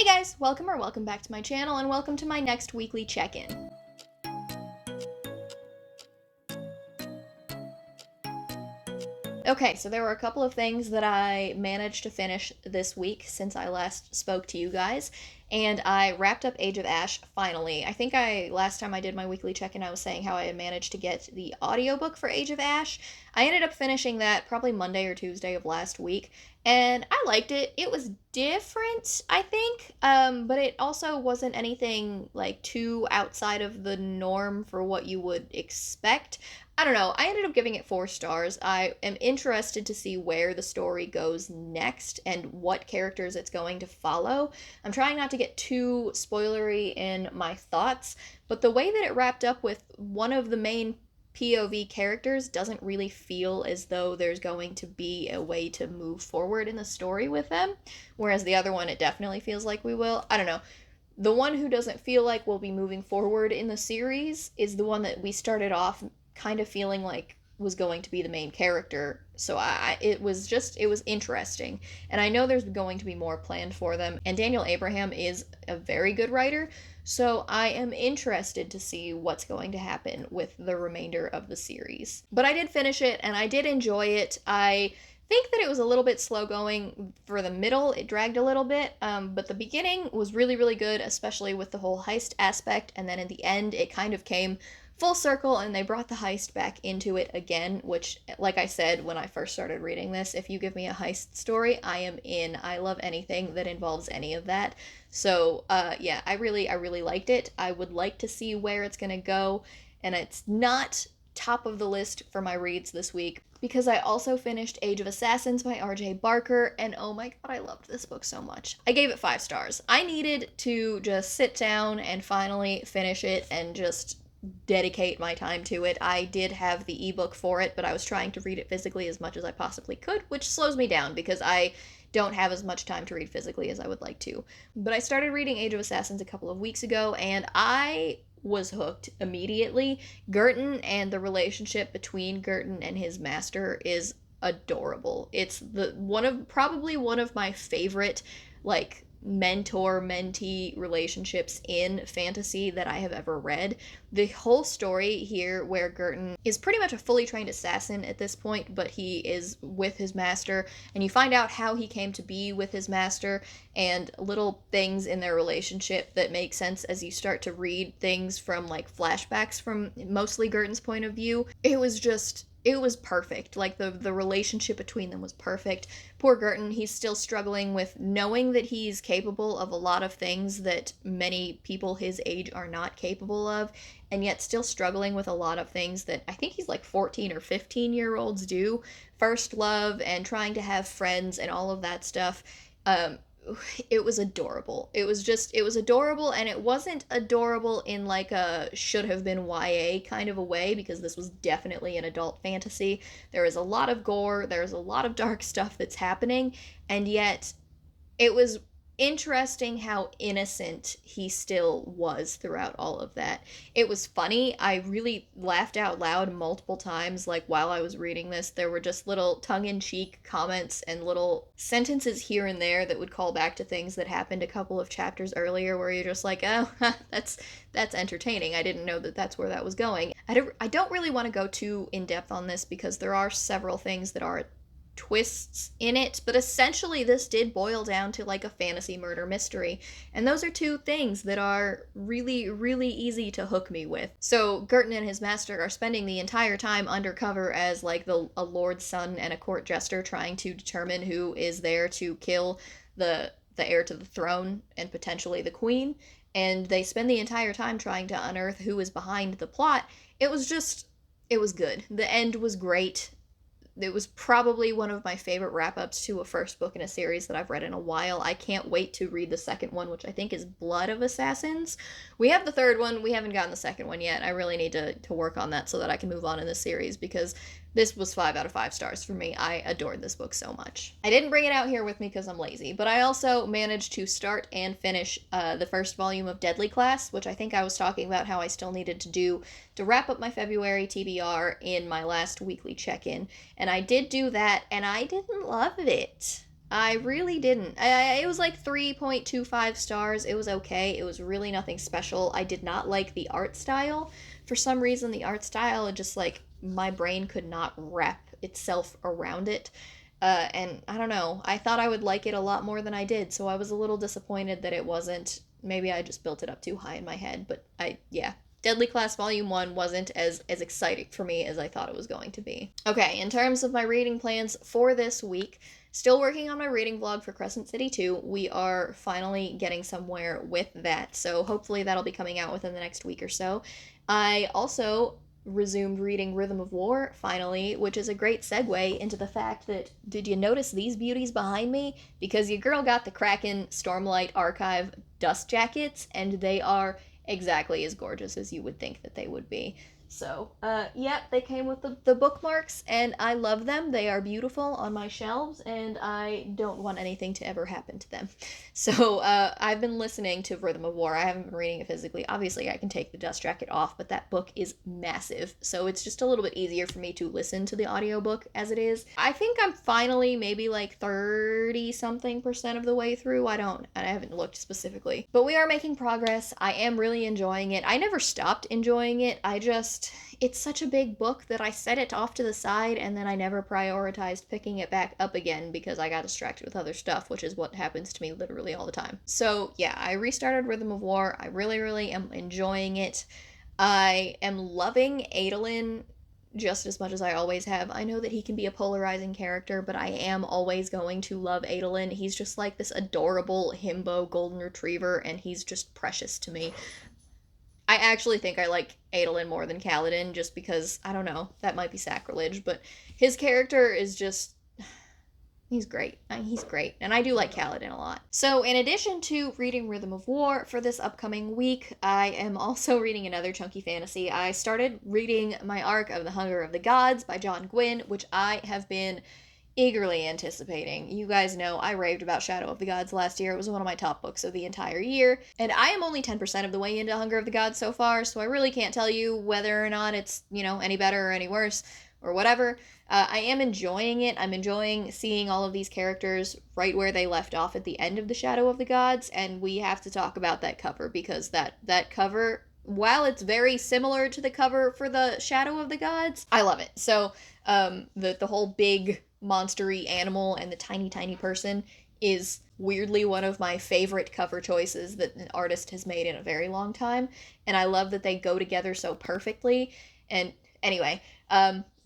Hey guys, welcome back to my channel and welcome to my next weekly check-in. Okay, so there were a couple of things that I managed to finish this week since I last spoke to you guys, and I wrapped up Age of Ash finally. I think last time I did my weekly check-in, I was saying how I had managed to get the audiobook for Age of Ash. I ended up finishing that probably Monday or Tuesday of last week, and I liked it. It was different, I think, but it also wasn't anything like too outside of the norm for what you would expect. I don't know. I ended up giving it 4 stars. I am interested to see where the story goes next and what characters it's going to follow. I'm trying not to get too spoilery in my thoughts, but the way that it wrapped up with one of the main POV characters doesn't really feel as though there's going to be a way to move forward in the story with them, whereas the other one, it definitely feels like we will. I don't know. The one who doesn't feel like we'll be moving forward in the series is the one that we started off kind of feeling like was going to be the main character. So it was interesting. And I know there's going to be more planned for them. And Daniel Abraham is a very good writer. So I am interested to see what's going to happen with the remainder of the series. But I did finish it and I did enjoy it. I think that it was a little bit slow going for the middle. It dragged a little bit, but the beginning was really, really good, especially with the whole heist aspect. And then in the end, it kind of came full circle and they brought the heist back into it again, which, like I said when I first started reading this, if you give me a heist story, I am in. I love anything that involves any of that. So yeah, I really liked it. I would like to see where it's gonna go, and it's not top of the list for my reads this week because I also finished Age of Assassins by R.J. Barker, and oh my god, I loved this book so much. I gave it 5 stars. I needed to just sit down and finally finish it and just dedicate my time to it. I did have the ebook for it, but I was trying to read it physically as much as I possibly could, which slows me down because I don't have as much time to read physically as I would like to. But I started reading Age of Assassins a couple of weeks ago, and I was hooked immediately. Girton and the relationship between Girton and his master is adorable. It's probably one of my favorite like mentor mentee relationships in fantasy that I have ever read. The whole story here, where Girton is pretty much a fully trained assassin at this point, but he is with his master, and you find out how he came to be with his master and little things in their relationship that make sense as you start to read things from like flashbacks from mostly Girton's point of view. It was perfect. Like the relationship between them was perfect. Poor Girton, he's still struggling with knowing that he's capable of a lot of things that many people his age are not capable of, and yet still struggling with a lot of things that I think he's like 14 or 15-year-olds do. First love and trying to have friends and all of that stuff. It was adorable. It was adorable, and it wasn't adorable in like a should have been YA kind of a way, because this was definitely an adult fantasy. There is a lot of gore, there's a lot of dark stuff that's happening, and yet it was interesting how innocent he still was throughout all of that. It was funny. I really laughed out loud multiple times, like while I was reading this. There were just little tongue-in-cheek comments and little sentences here and there that would call back to things that happened a couple of chapters earlier, where you're just like, oh, that's entertaining. I didn't know that that's where that was going. I don't really want to go too in-depth on this because there are several things that are twists in it, but essentially this did boil down to like a fantasy murder mystery, and those are 2 things that are really easy to hook me with. So Girton and his master are spending the entire time undercover as like a lord's son and a court jester, trying to determine who is there to kill the heir to the throne and potentially the queen, and they spend the entire time trying to unearth who is behind the plot. It was good. The end was great. It was probably one of my favorite wrap-ups to a first book in a series that I've read in a while. I can't wait to read the second one, which I think is Blood of Assassins. We have the third one. We haven't gotten the second one yet. I really need to work on that so that I can move on in this series, because this was 5 out of 5 stars for me. I adored this book so much. I didn't bring it out here with me because I'm lazy, but I also managed to start and finish the first volume of Deadly Class, which I think I was talking about how I still needed to do to wrap up my February TBR in my last weekly check-in. And I did do that, and I didn't love it. I really didn't. It was like 3.25 stars. It was okay. It was really nothing special. I did not like the art style. For some reason, the art style, it just like my brain could not wrap itself around it. And I don't know. I thought I would like it a lot more than I did, so I was a little disappointed that it wasn't. Maybe I just built it up too high in my head, but yeah. Deadly Class Volume 1 wasn't as exciting for me as I thought it was going to be. Okay, in terms of my reading plans for this week, still working on my reading vlog for Crescent City 2. We are finally getting somewhere with that, so hopefully that'll be coming out within the next week or so. I also resumed reading Rhythm of War, finally, which is a great segue into the fact that, did you notice these beauties behind me? Because your girl got the Kraken Stormlight Archive dust jackets, and they are exactly as gorgeous as you would think that they would be. So, yeah, they came with the bookmarks, and I love them. They are beautiful on my shelves, and I don't want anything to ever happen to them. So, I've been listening to Rhythm of War. I haven't been reading it physically. Obviously, I can take the dust jacket off, but that book is massive, so it's just a little bit easier for me to listen to the audiobook as it is. I think I'm finally maybe like 30-something% of the way through. I haven't looked specifically. But we are making progress. I am really enjoying it. I never stopped enjoying it. It's such a big book that I set it off to the side and then I never prioritized picking it back up again because I got distracted with other stuff, which is what happens to me literally all the time. So yeah, I restarted Rhythm of War. I really, really am enjoying it. I am loving Adolin just as much as I always have. I know that he can be a polarizing character, but I am always going to love Adolin. He's just like this adorable himbo golden retriever, and he's just precious to me. I actually think I like Adolin more than Kaladin, just because, I don't know, that might be sacrilege, but his character is just, he's great. He's great, and I do like Kaladin a lot. So in addition to reading Rhythm of War for this upcoming week, I am also reading another chunky fantasy. I started reading my arc of The Hunger of the Gods by John Gwynne, which I have been eagerly anticipating. You guys know I raved about Shadow of the Gods last year. It was one of my top books of the entire year, and I am only 10% of the way into Hunger of the Gods so far, so I really can't tell you whether or not it's, any better or any worse or whatever. I am enjoying it. I'm enjoying seeing all of these characters right where they left off at the end of the Shadow of the Gods, and we have to talk about that cover because that cover, while it's very similar to the cover for the Shadow of the Gods, I love it. So the whole big monstery animal and the tiny person is weirdly one of my favorite cover choices that an artist has made in a very long time, and I love that they go together so perfectly. And anyway,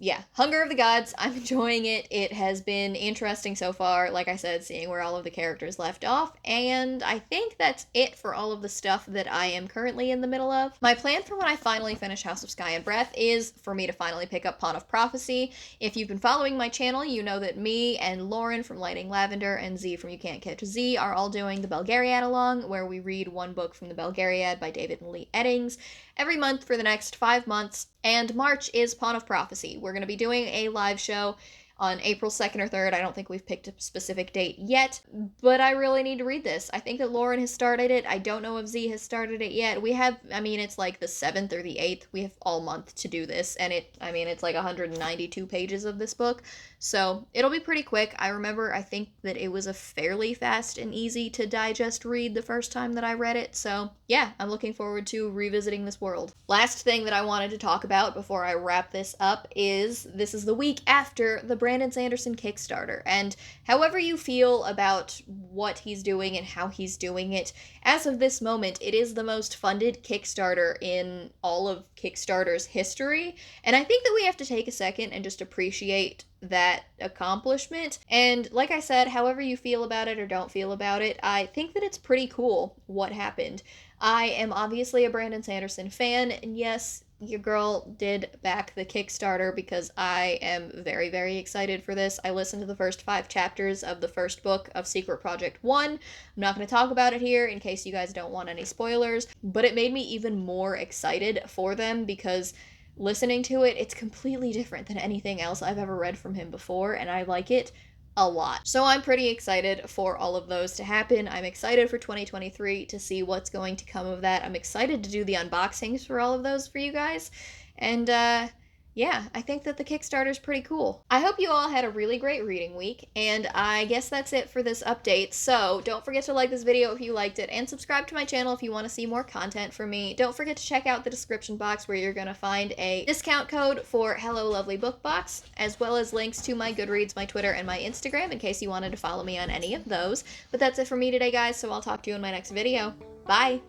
yeah, Hunger of the Gods, I'm enjoying it. It has been interesting so far, like I said, seeing where all of the characters left off, and I think that's it for all of the stuff that I am currently in the middle of. My plan for when I finally finish House of Sky and Breath is for me to finally pick up Pawn of Prophecy. If you've been following my channel, you know that me and Lauren from Lighting Lavender and Z from You Can't Catch Z are all doing the Belgariad along, where we read one book from the Belgariad by David and Lee Eddings every month for the next 5 months, and March is Pawn of Prophecy. We're going to be doing a live show on April 2nd or 3rd. I don't think we've picked a specific date yet, but I really need to read this. I think that Lauren has started it. I don't know if Z has started it yet. It's like the 7th or the 8th. We have all month to do this, and it's like 192 pages of this book, so it'll be pretty quick. I think that it was a fairly fast and easy to digest read the first time that I read it, so yeah, I'm looking forward to revisiting this world. Last thing that I wanted to talk about before I wrap this up is this is the week after the Brandon Sanderson Kickstarter, and however you feel about what he's doing and how he's doing it, as of this moment, it is the most funded Kickstarter in all of Kickstarter's history, and I think that we have to take a second and just appreciate that accomplishment. And like I said, however you feel about it or don't feel about it, I think that it's pretty cool what happened. I am obviously a Brandon Sanderson fan, and yes, your girl did back the Kickstarter because I am very, very excited for this. I listened to the first 5 chapters of the first book of Secret Project 1. I'm not going to talk about it here in case you guys don't want any spoilers, but it made me even more excited for them because listening to it, it's completely different than anything else I've ever read from him before, and I like it a lot. So I'm pretty excited for all of those to happen. I'm excited for 2023 to see what's going to come of that. I'm excited to do the unboxings for all of those for you guys. And yeah, I think that the Kickstarter's pretty cool. I hope you all had a really great reading week, and I guess that's it for this update. So don't forget to like this video if you liked it, and subscribe to my channel if you want to see more content from me. Don't forget to check out the description box where you're going to find a discount code for Hello Lovely Book Box, as well as links to my Goodreads, my Twitter, and my Instagram in case you wanted to follow me on any of those. But that's it for me today, guys, so I'll talk to you in my next video. Bye!